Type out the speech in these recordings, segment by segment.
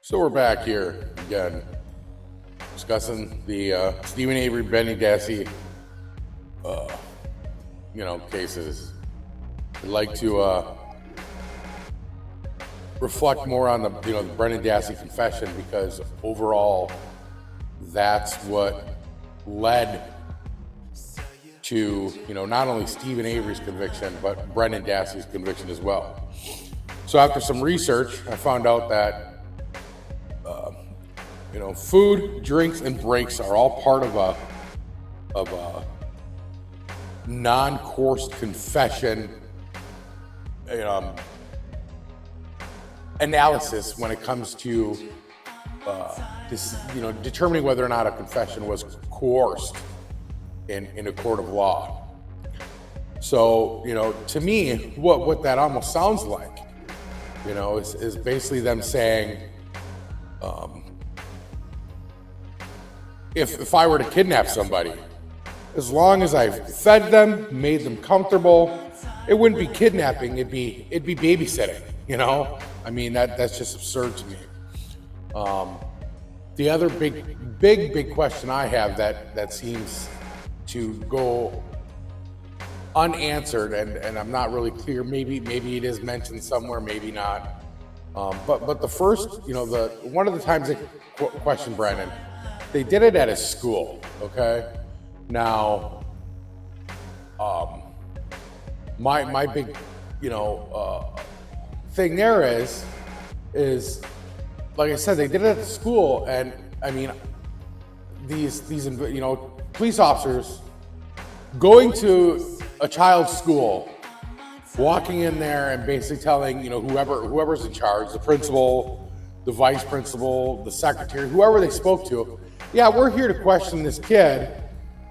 So we're back here again, discussing the Stephen Avery, Brendan Dassey, cases. I'd like to reflect more on the Brendan Dassey confession, because overall, that's what led to not only Stephen Avery's conviction but Brendan Dassey's conviction as well. So after some research, I found out that food, drinks, and breaks are all part of a non-coerced confession analysis when it comes to determining whether or not a confession was coerced in a court of law. So to me, what that almost sounds like, is basically them saying, if I were to kidnap somebody, as long as I fed them, made them comfortable, it wouldn't be kidnapping, it'd be babysitting, I mean, that's just absurd to me. The other big question I have that seems to go unanswered, and I'm not really clear, maybe it is mentioned somewhere, maybe not. But the first, one of the times they questioned Brendan, they did it at his school, okay? Now, my big, thing there is, like I said, they did it at the school, and I mean, these police officers going to a child's school, walking in there and basically telling, whoever's in charge, the principal, the vice principal, the secretary, whoever they spoke to, yeah, we're here to question this kid.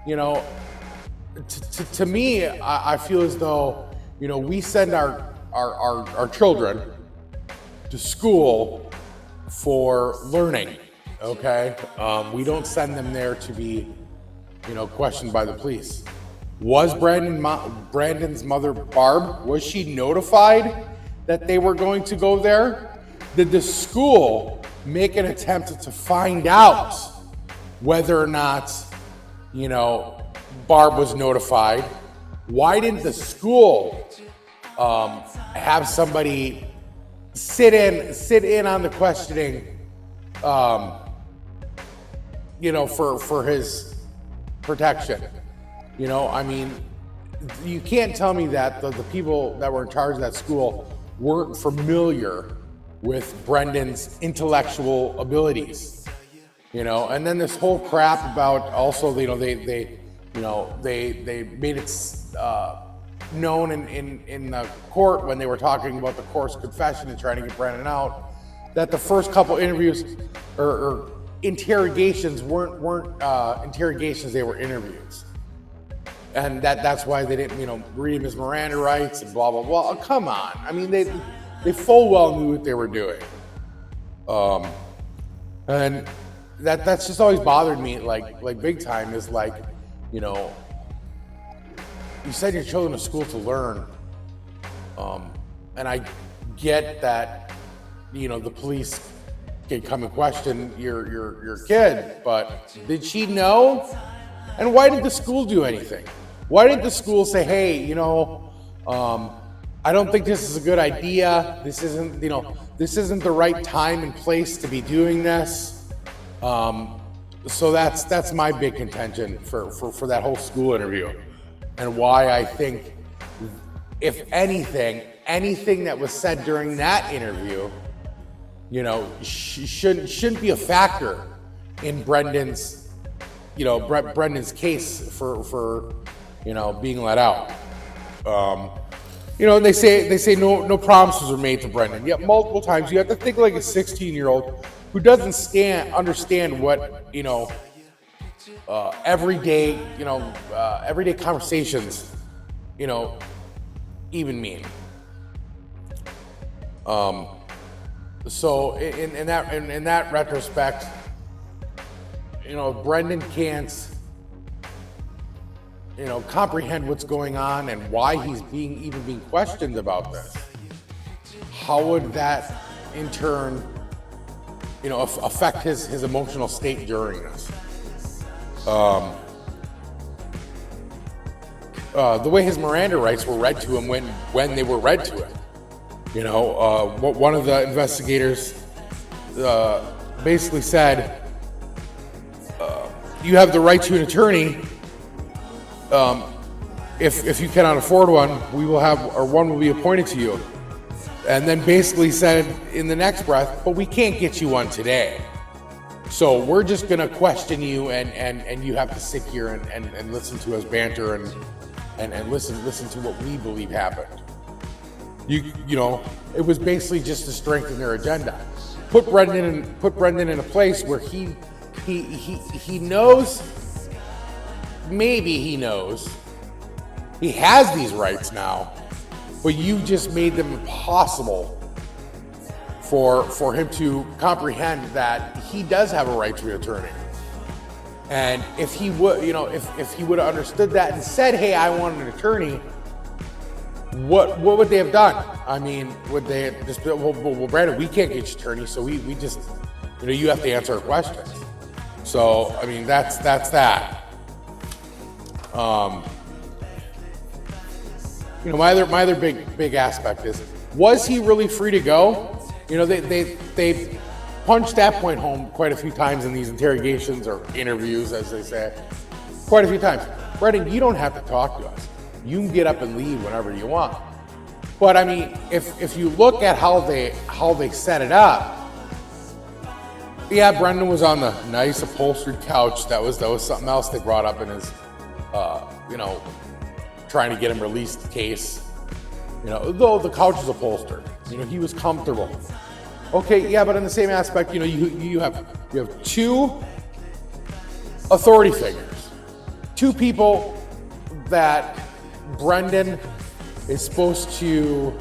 To me, I feel as though, we send our children to school for learning, okay? We don't send them there to be, questioned by the police. Was Brandon's mother, Barb, was she notified that they were going to go there? Did the school make an attempt to find out whether or not, Barb was notified? Why didn't the school have somebody sit in on the questioning, for his protection? I mean, you can't tell me that the people that were in charge of that school weren't familiar with Brendan's intellectual abilities. And then this whole crap about also, they made it known in the court when they were talking about the coerced confession and trying to get Brendan out, that the first couple interviews or interrogations weren't interrogations, they were interviews. And that's why they didn't, read him his Miranda rights and blah, blah, blah. Oh, come on. I mean, they full well knew what they were doing. And that's just always bothered me, like big time, is like, you send your children to school to learn. And I get that, the police can come and question your kid, but did she know? And why did the school do anything? Why didn't the school say, hey, I don't think this is a good idea. This isn't the right time and place to be doing this. So that's my big contention for that whole school interview, and why I think, if anything that was said during that interview, shouldn't be a factor in Brendan's case for being let out. They say no promises were made to Brendan. Yet multiple times, you have to think like a 16-year-old who doesn't understand what everyday conversations even mean. So in that retrospect, Brendan can't comprehend what's going on and why he's being questioned about this. How would that in turn affect his emotional state during this. The way his Miranda rights were read to him when they were read to him. One of the investigators basically said, you have the right to an attorney. If you cannot afford one, one will be appointed to you. And then basically said in the next breath, but we can't get you one today. So we're just gonna question you and you have to sit here and listen to us banter and listen to what we believe happened. It was basically just to strengthen their agenda. Put Brendan in a place where he knows, maybe he knows, he has these rights now, but you just made them impossible for him to comprehend that he does have a right to an attorney. And if he would, if he would have understood that and said, hey, I want an attorney, what would they have done? I mean, would they have just been, well, Brandon, we can't get you an attorney, so we just, you have to answer our questions. So, I mean, that's that. My other big aspect is, was he really free to go? They punched that point home quite a few times in these interrogations or interviews, as they say, quite a few times. Brendan, you don't have to talk to us. You can get up and leave whenever you want. But I mean, if you look at how they set it up, yeah, Brendan was on the nice upholstered couch. That was something else they brought up in his, trying to get him released case. Though the couch was upholstered, he was comfortable. Okay, yeah, but in the same aspect, you have two authority figures, two people that Brendan is supposed to,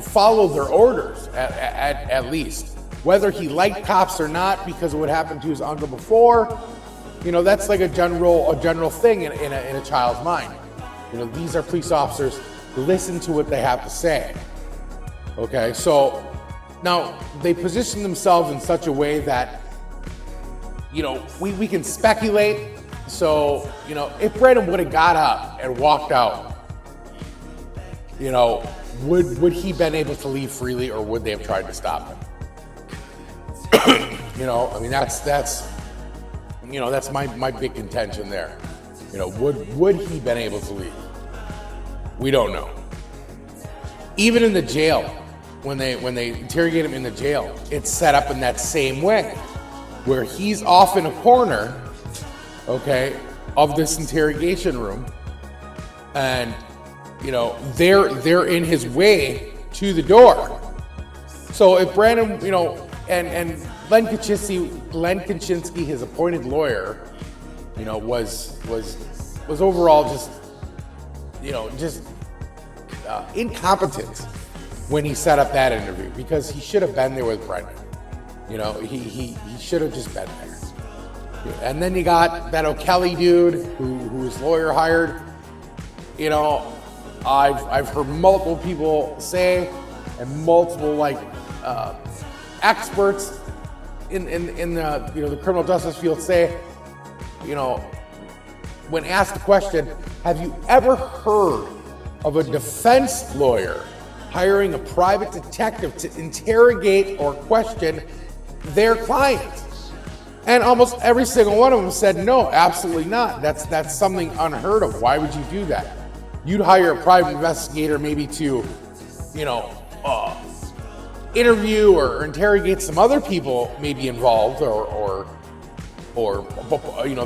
follow their orders at least. Whether he liked cops or not, because of what happened to his uncle before, that's like a general thing in a child's mind. These are police officers. Listen to what they have to say. Okay, so now they position themselves in such a way that, we can speculate. So, if Brendan would have got up and walked out, would he been able to leave freely, or would they have tried to stop him? I mean, that's my big contention there. Would he been able to leave? We don't know. Even in the jail, when they interrogate him in the jail, it's set up in that same way, where he's off in a corner, okay, of this interrogation room, and they're in his way to the door. So if Brandon, and Len Kaczynski, his appointed lawyer, was overall just incompetent when he set up that interview, because he should have been there with Brendan. He should have just been there. And then you got that O'Kelly dude who his lawyer hired. I've heard multiple people say, and multiple experts in the criminal justice field say, when asked the question, have you ever heard of a defense lawyer hiring a private detective to interrogate or question their client? And almost every single one of them said, no, absolutely not. That's something unheard of. Why would you do that? You'd hire a private investigator maybe to, interview or interrogate some other people maybe involved or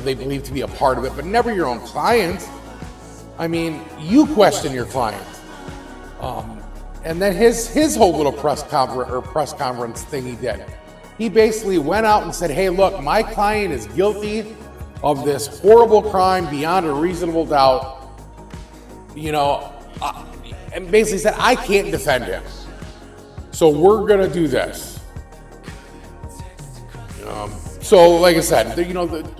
they believe to be a part of it, but never your own client. I mean, you question your client. And then his whole little press conference thing he did. He basically went out and said, hey, look, my client is guilty of this horrible crime beyond a reasonable doubt. And basically said, I can't defend him. So we're going to do this. So like I said,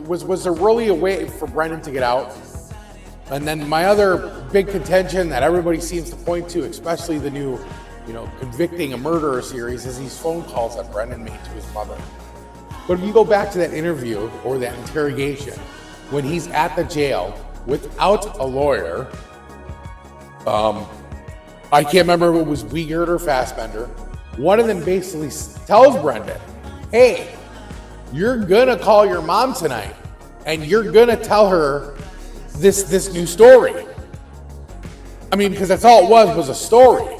was there really a way for Brendan to get out? And then my other big contention that everybody seems to point to, especially the new convicting a murderer series is these phone calls that Brendan made to his mother. But if you go back to that interview or that interrogation, when he's at the jail without a lawyer, I can't remember if it was Wiegert or Fassbender, one of them basically tells Brendan, hey, you're gonna call your mom tonight and you're gonna tell her this new story. I mean, because that's all it was a story.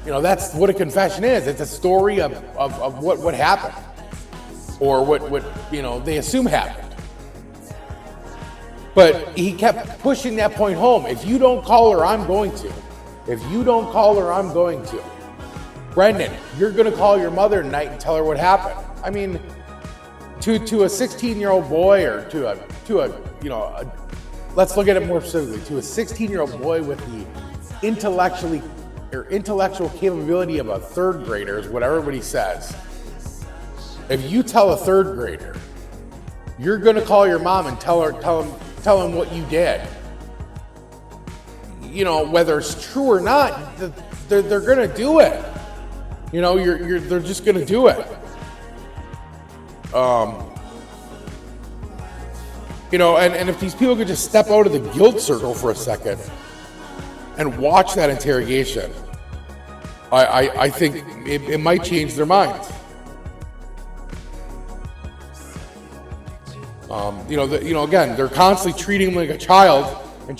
That's what a confession is. It's a story of what happened, or what they assume happened. But he kept pushing that point home. If you don't call her, I'm going to. If you don't call her, I'm going to. Brendan, you're going to call your mother tonight and tell her what happened. I mean, to a 16-year-old boy, or to a let's look at it more specifically, to a 16-year-old boy with the intellectual capability of a third grader, is what everybody says. If you tell a third grader, you're going to call your mom and tell him what you did, whether it's true or not, they're going to do it. They're just going to do it. And if these people could just step out of the guilt circle for a second and watch that interrogation, I think it might change their minds. Again, they're constantly treating him like a child, and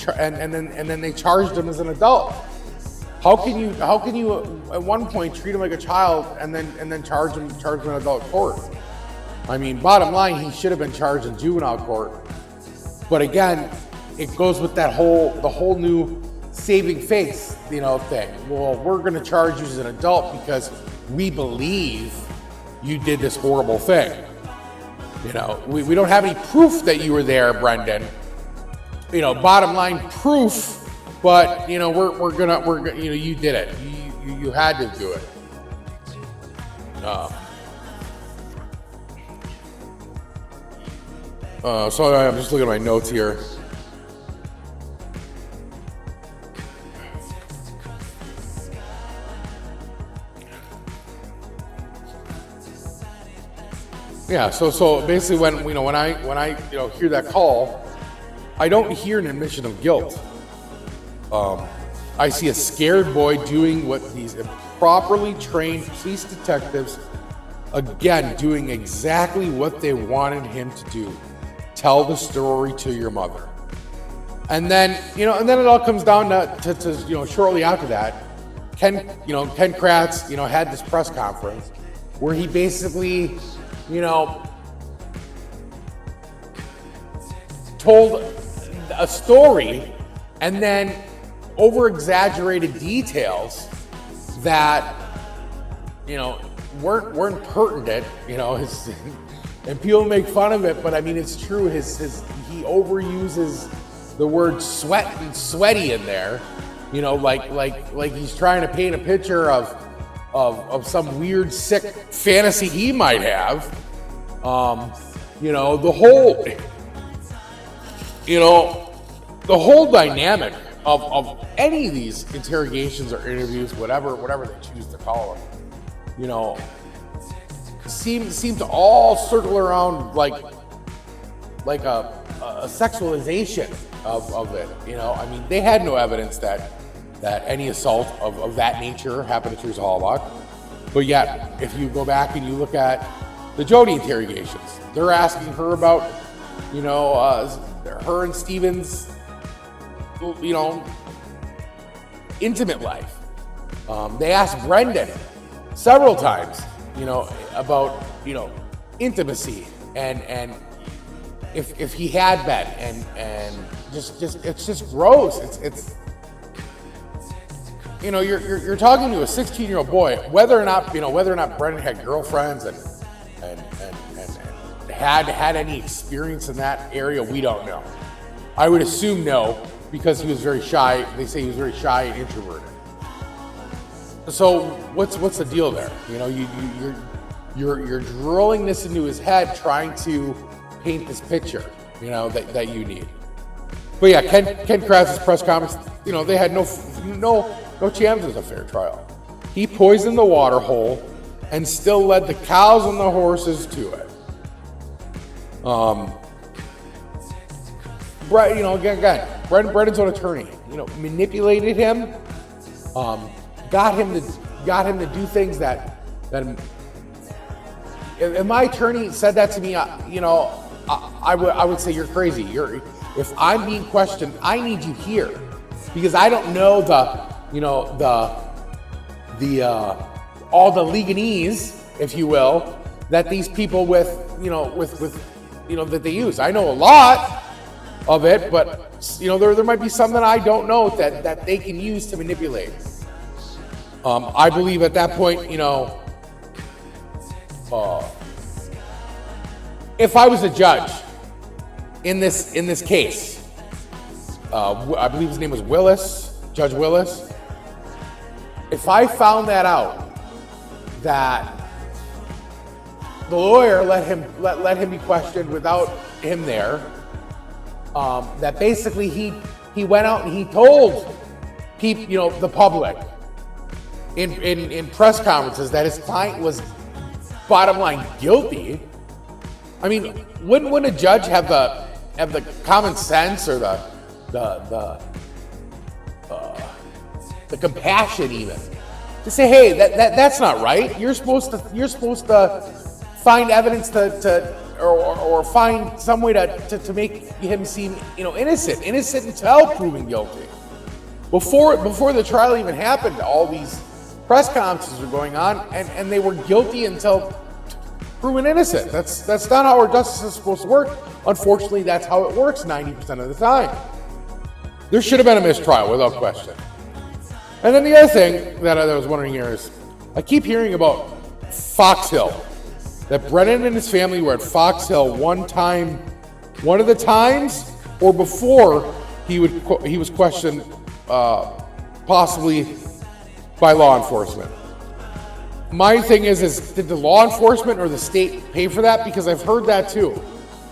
then they charged him as an adult. How can you at one point treat him like a child and then charge him in adult court? I mean, bottom line, he should have been charged in juvenile court. But again, it goes with the whole new saving face, thing. Well, we're going to charge you as an adult because we believe you did this horrible thing. We don't have any proof that you were there, Brendan. Bottom line proof, but we're gonna you did it. You had to do it. So I'm just looking at my notes here. Yeah, so basically when I hear that call, I don't hear an admission of guilt. I see a scared boy doing what these improperly trained police detectives, again, doing exactly what they wanted him to do. Tell the story to your mother. And then it all comes down to shortly after that, Ken Kratz, had this press conference where he basically, told a story and then over-exaggerated details that, weren't pertinent, and people make fun of it, but I mean, it's true. He overuses the word sweat and sweaty in there, like he's trying to paint a picture of some weird, sick fantasy he might have. The whole dynamic of any of these interrogations or interviews, whatever they choose to call them, seem to all circle around like a sexualization of it. I mean, they had no evidence that any assault of that nature happened to Teresa Halbach. But yet, if you go back and you look at the Jody interrogations, they're asking her about, her and Steven's, intimate life. They asked Brendan several times, about, intimacy and if he had been, and just it's just gross. It's you're talking to a 16-year-old boy, whether or not Brendan had girlfriends and had any experience in that area, we don't know. I would assume no, because he was very shy. They say he was very shy and introverted. So what's the deal there? You're drilling this into his head, trying to paint this picture, that you need. But yeah, Ken Kratz's press conference, they had no no chance there's a fair trial. He poisoned the water hole and still led the cows and the horses to it. Again, Brendan's own attorney, manipulated him, got him to do things that if my attorney said that to me, I would say you're crazy. If I'm being questioned, I need you here because I don't know all the legalese, if you will, that these people that they use. I know a lot of it, but there might be some that I don't know that they can use to manipulate. I believe at that point, if I was a judge in this case, I believe his name was Willis, Judge Willis. If I found that out, that the lawyer let him be questioned without him there, that basically he went out and he told people, the public in press conferences that his client was bottom line guilty. I mean, wouldn't a judge have the common sense or the compassion even to say, hey, that's not right. You're supposed to find evidence or find some way to make him seem innocent until proven guilty. Before the trial even happened, all these press conferences were going on, and they were guilty until proven innocent. That's not how our justice is supposed to work. Unfortunately, that's how it works 90% of the time. There should have been a mistrial without question. And then the other thing that I was wondering here is, I keep hearing about Fox Hill, that Brendan and his family were at Fox Hill one of the times, or before he was questioned, possibly by law enforcement. My thing is did the law enforcement or the state pay for that? Because I've heard that too.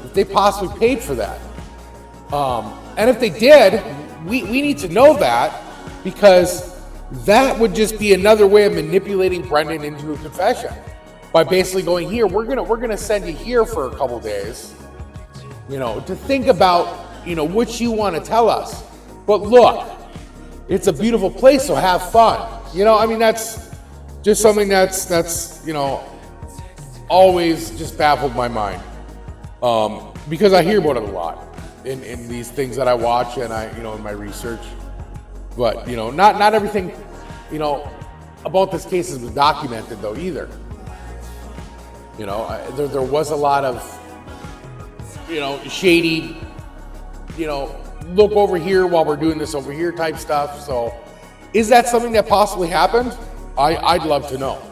If they possibly paid for that. And if they did, we need to know that, because that would just be another way of manipulating Brendan into a confession. By basically going, here, we're gonna send you here for a couple days, to think about, what you want to tell us. But look, it's a beautiful place, so have fun. That's just something that's always just baffled my mind. Because I hear about it a lot in these things that I watch and in my research. But, not everything, about this case has been documented though either. There was a lot of, shady, look over here while we're doing this over here type stuff. So is that something that possibly happened? I'd love to know,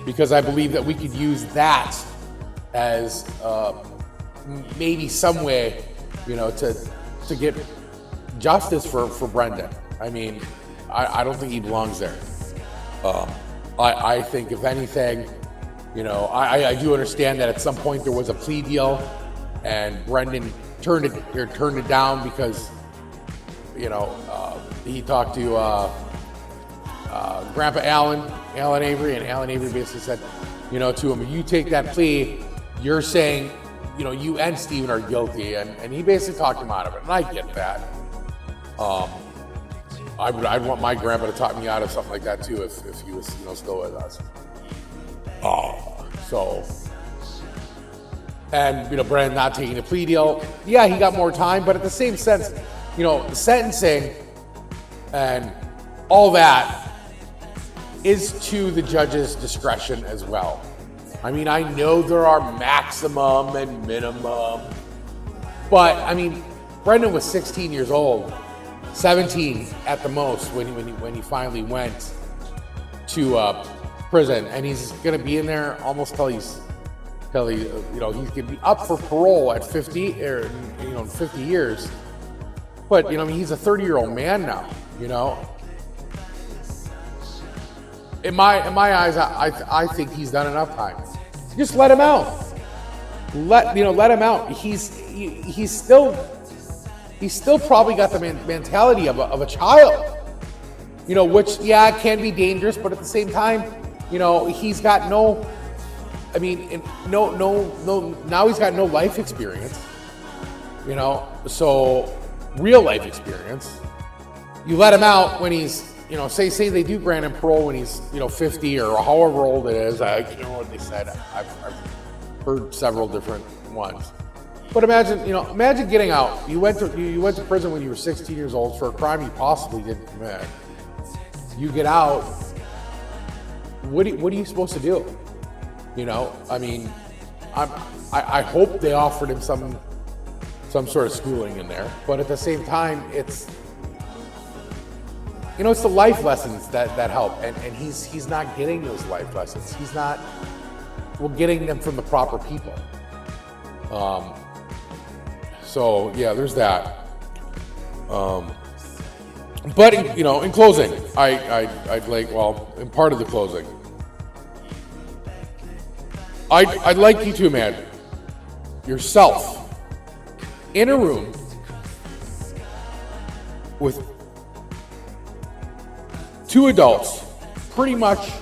because I believe that we could use that as maybe some way, to get justice for Brendan. I mean, I don't think he belongs there. I think if anything, I do understand that at some point there was a plea deal, and Brendan turned it down because, he talked to Grandpa Alan Avery, and Alan Avery basically said, to him, if you take that plea, you're saying, you and Steven are guilty, and he basically talked him out of it, and I get that. I'd want my grandpa to talk me out of something like that too, if he was, still with us. And Brendan not taking a plea deal, yeah, he got more time, but at the same sense, the sentencing and all that is to the judge's discretion as well. I mean, I know there are maximum and minimum, but I mean, Brendan was 16 years old, 17 at the most when he finally went to prison, and he's going to be in there almost till he's going to be up for parole at 50 or 50 years. But he's a 30-year-old man now. In my eyes, I think he's done enough time. Just let him out. Let him out. He's still probably got the mentality of a child. which, yeah, it can be dangerous, but at the same time, he's got no now he's got no life experience, so real life experience. You let him out when he's, say they do grant him parole when he's, 50 or however old it is. I can't remember what they said. I've heard several different ones. But imagine getting out. You went to prison when you were 16 years old for a crime you possibly didn't commit. You get out. What are you supposed to do? I hope they offered him some sort of schooling in there. But at the same time, it's the life lessons that help, and he's not getting those life lessons. He's not. We're getting them from the proper people. So yeah, there's that. But in closing, in part of the closing, I'd like you to imagine yourself in a room with two adults pretty much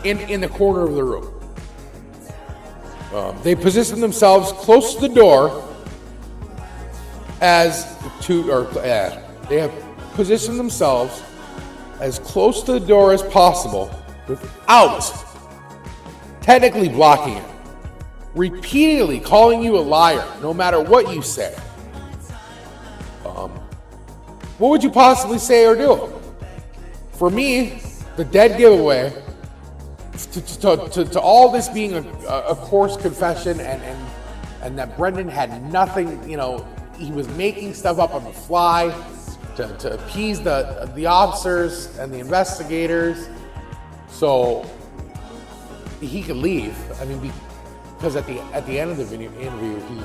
in the corner of the room. They position themselves close to the door they have positioned themselves as close to the door as possible without technically blocking it, repeatedly calling you a liar no matter what you say. What would you possibly say or do? For me, the dead giveaway to all this being a coarse confession and that Brendan had nothing, he was making stuff up on the fly to appease the officers and the investigators so he could leave. Because at the end of the interview, he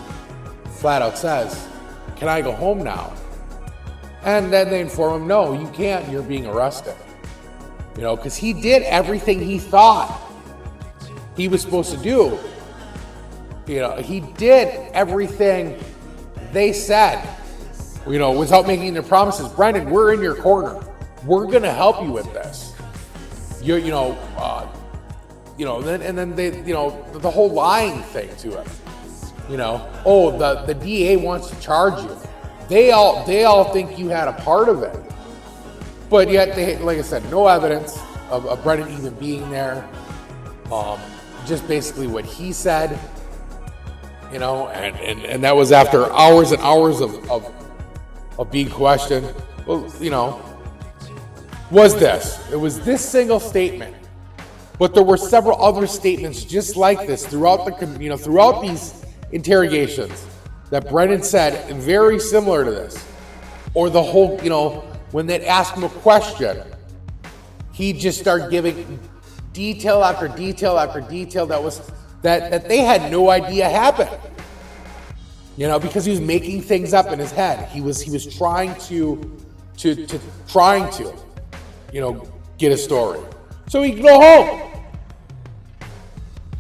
flat out says, "Can I go home now?" And then they inform him, "No, you can't. You're being arrested." Because he did everything he thought he was supposed to do. He did everything they said, without making their promises. Brendan, we're in your corner. We're going to help you with this. Then they, the whole lying thing to him. The DA wants to charge you. They all think you had a part of it. But yet, they, like I said, no evidence of Brendan even being there. Just basically what he said, and that was after hours and hours of being questioned. Well, it was this single statement, but there were several other statements just like this throughout throughout these interrogations that Brendan said very similar to this, or the whole, when they'd ask him a question, he'd just start giving detail after detail after detail that they had no idea happened. Because he was making things up in his head. He was trying to get a story so he could go home.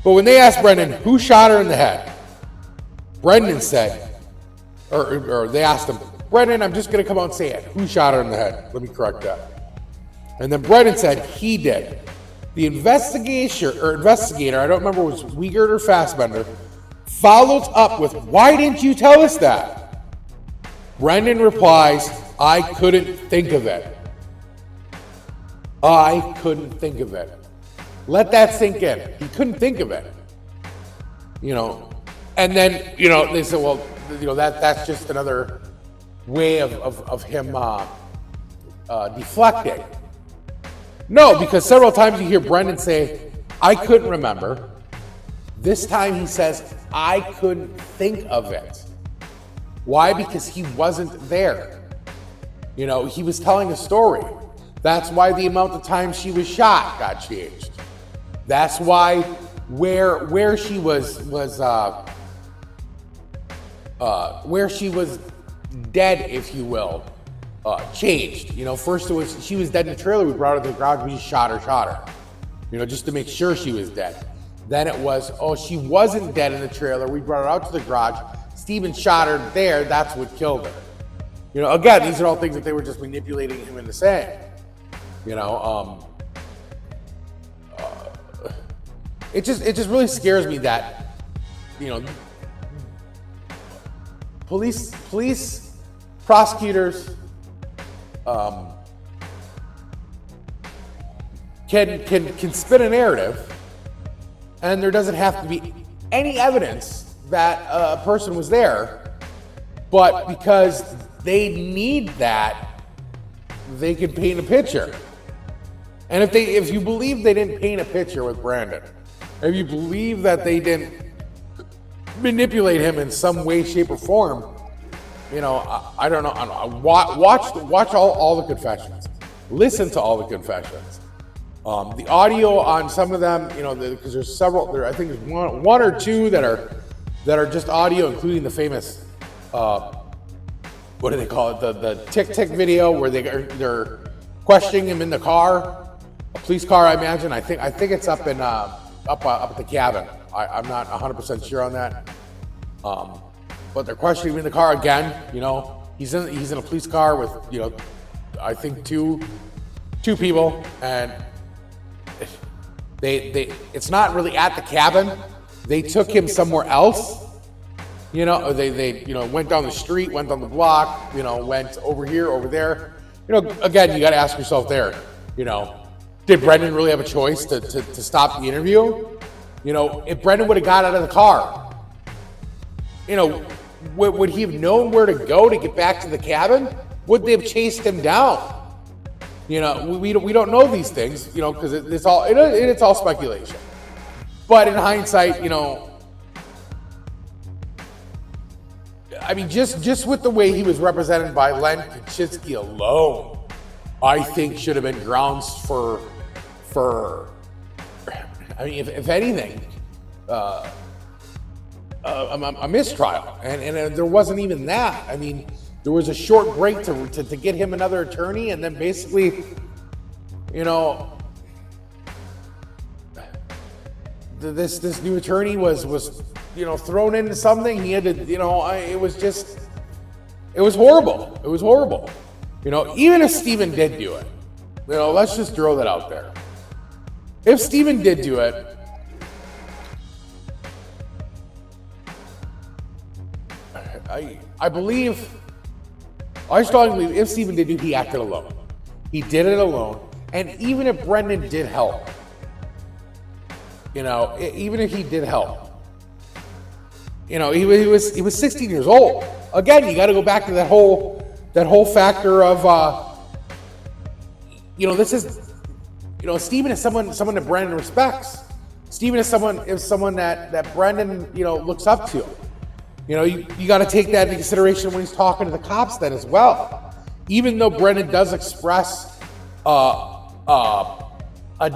But when they asked Brendan who shot her in the head, Brendan said, or they asked him, "Brendan, I'm just going to come out and say it. Who shot her in the head?" Let me correct that. And then Brendan said he did. The investigator, I don't remember if it was Wiegert or Fassbender, follows up with, "Why didn't you tell us that?" Brendan replies, "I couldn't think of it. I couldn't think of it." Let that sink in. He couldn't think of it. And then, they said, well, that's just another way of him deflecting. No, because several times you hear Brendan say, "I couldn't remember." This time he says, "I couldn't think of it." Why? Because he wasn't there. He was telling a story. That's why the amount of time she was shot got changed. That's why where she was dead, if you will, changed. First it was she was dead in the trailer. We brought her to the garage. We just shot her. Just to make sure she was dead. Then it was, she wasn't dead in the trailer. We brought her out to the garage. Steven shot her there. That's what killed her. Again, these are all things that they were just manipulating him into saying. You know, it just really scares me that, you know, police, prosecutors, can spin a narrative, and there doesn't have to be any evidence that a person was there, but because they need that, they can paint a picture. And if you believe they didn't paint a picture with Brandon, if you believe that they didn't manipulate him in some way, shape, or form, you know, I don't know. Watch all the confessions. Listen to all the confessions. The audio on some of them, you know, because there's several. I think there's one or two that are just audio, including the famous, what do they call it? The tick video where they're questioning him in the car, a police car, I imagine. I think it's up in up at the cabin. I'm not 100% sure on that. But they're questioning him in the car again. You know, he's in a police car with, you know, I think two people, and it's not really at the cabin. They took him somewhere else. You know, they you know, went down the street, went down the block, you know, went over here, over there. You know, again, you got to ask yourself there, you know, did Brendan really have a choice to stop the interview? You know, if Brendan would have got out of the car, you know, would he have known where to go to get back to the cabin? Would they have chased him down? You know, we don't know these things, you know, because it's all speculation. But in hindsight, you know, I mean, just with the way he was represented by Len Kaczynski alone, I think should have been grounds for I mean, if anything, a mistrial, and there wasn't even that. I mean, there was a short break to get him another attorney, and then basically, you know, this new attorney was you know, thrown into something. He had to, you know, it was horrible. It was horrible. You know, even if Stephen did do it, you know, let's just throw that out there. If Stephen did do it, I strongly believe if Stephen did do it, he acted alone. He did it alone. And even if Brendan did help, you know, even if he did help, you know, he was 16 years old. Again, you got to go back to that whole factor of, you know, this is, you know, Stephen is someone that Brendan respects. Stephen is someone that Brendan, you know, looks up to. You know, you got to take that into consideration when he's talking to the cops then as well. Even though Brendan does express a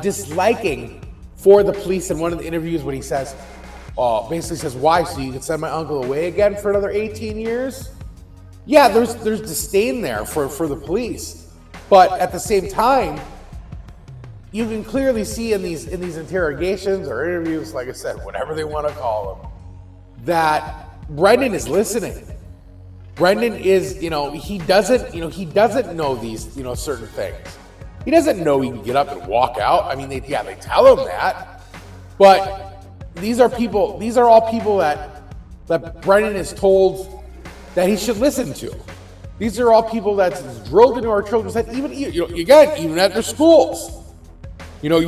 disliking for the police in one of the interviews when he says, basically says, why? So you can send my uncle away again for another 18 years? Yeah, there's disdain there for the police. But at the same time, you can clearly see in these interrogations or interviews, like I said, whatever they want to call them, that Brendan is listening. Brendan is, you know, he doesn't know these, you know, certain things. He doesn't know he can get up and walk out. I mean, they tell him that, but these are all people that Brendan is told that he should listen to. These are all people that's drilled into our children's head, even at their schools. You know,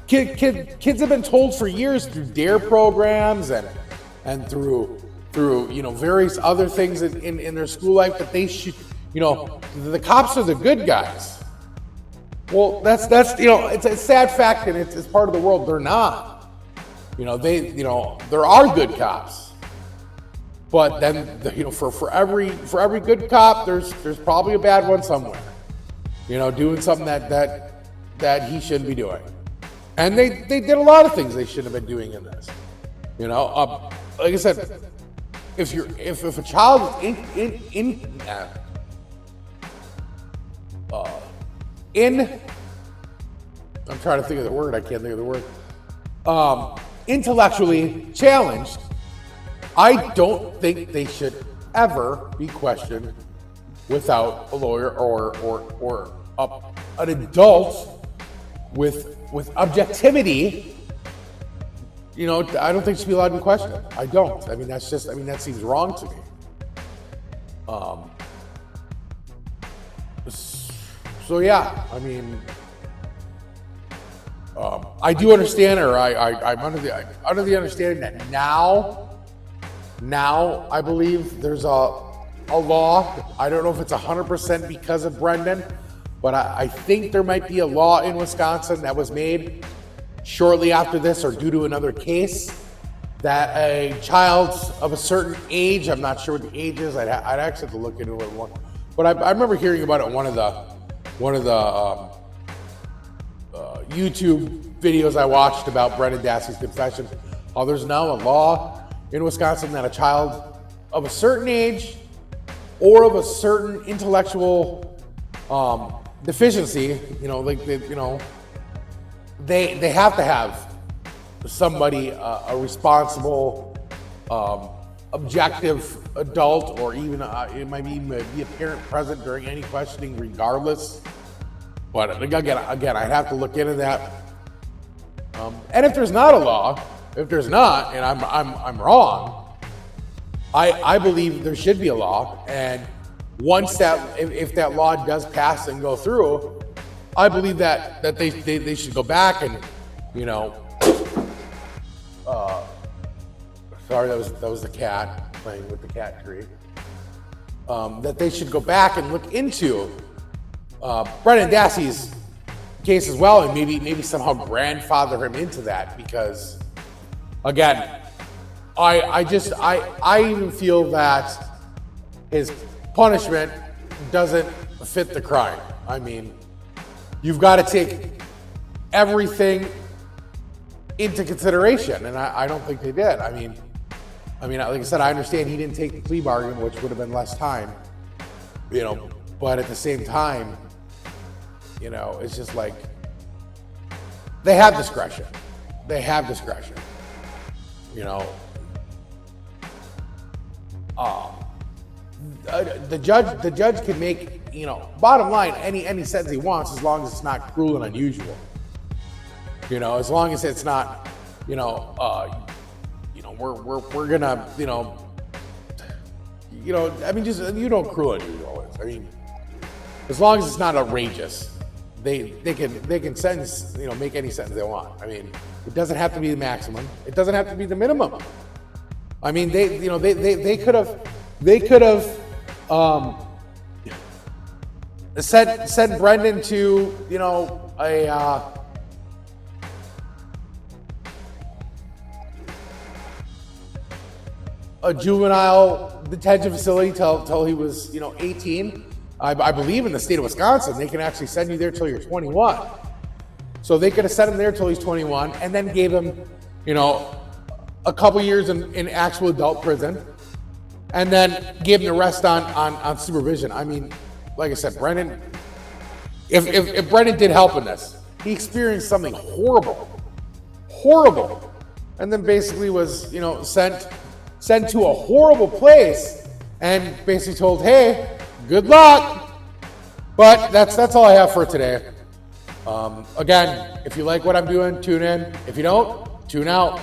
kids have been told for years through DARE programs and through you know, various other things in their school life that they should, you know, the cops are the good guys. Well, that's you know, it's a sad fact, and it's part of the world. They're not. You know, there are good cops, but then, you know, for every good cop, there's probably a bad one somewhere. You know, doing something that he shouldn't be doing, and they did a lot of things they shouldn't have been doing in this. You know, like I said, if a child is I'm trying to think of the word. I can't think of the word. Intellectually challenged, I don't think they should ever be questioned without a lawyer or an adult with objectivity, you know, I don't think should be allowed to be questioned. I don't. I mean, that seems wrong to me. So yeah, I mean, I do understand, or I'm under the understanding that now I believe there's a law. I don't know if it's 100% because of Brendan, but I think there might be a law in Wisconsin that was made shortly after this or due to another case that a child of a certain age, I'm not sure what the age is, I'd actually have to look into it more, but I remember hearing about it in one of the YouTube videos I watched about Brendan Dassey's confession. There's now a law in Wisconsin that a child of a certain age or of a certain intellectual deficiency, you know, like they have to have somebody, a responsible, objective adult, or even it might be a parent present during any questioning, regardless. But again, I'd have to look into that. And if there's not a law, and I'm wrong, I believe there should be a law. And once if that law does pass and go through, I believe that they should go back and, you know, sorry, that was the cat playing with the cat tree. That they should go back and look into Brendan Dassey's case as well, and maybe somehow grandfather him into that, because again, I even feel that his punishment doesn't fit the crime. I mean, you've got to take everything into consideration, and I don't think they did. I mean, like I said, I understand he didn't take the plea bargain, which would have been less time, you know, but at the same time, you know, it's just like they have discretion. You know, the judge can make, you know, bottom line, any sentence he wants, as long as it's not cruel and unusual. You know, as long as it's not, you know, we're gonna, you know, I mean, just, you know, cruel and unusual is. I mean, as long as it's not outrageous, they can sentence, you know, make any sentence they want. I mean, it doesn't have to be the maximum. It doesn't have to be the minimum. I mean, they could have sent Brendan to, you know, a juvenile detention facility till he was, you know, 18. I believe in the state of Wisconsin, they can actually send you there till you're 21. So they could have sent him there till he's 21, and then gave him, you know, a couple years in actual adult prison, and then gave him the rest on supervision. I mean, like I said, Brendan, if Brendan did help in this, he experienced something horrible, and then basically was, you know, sent to a horrible place and basically told, hey, good luck. But that's all I have for today. Again, if you like what I'm doing, tune in. If you don't, tune out.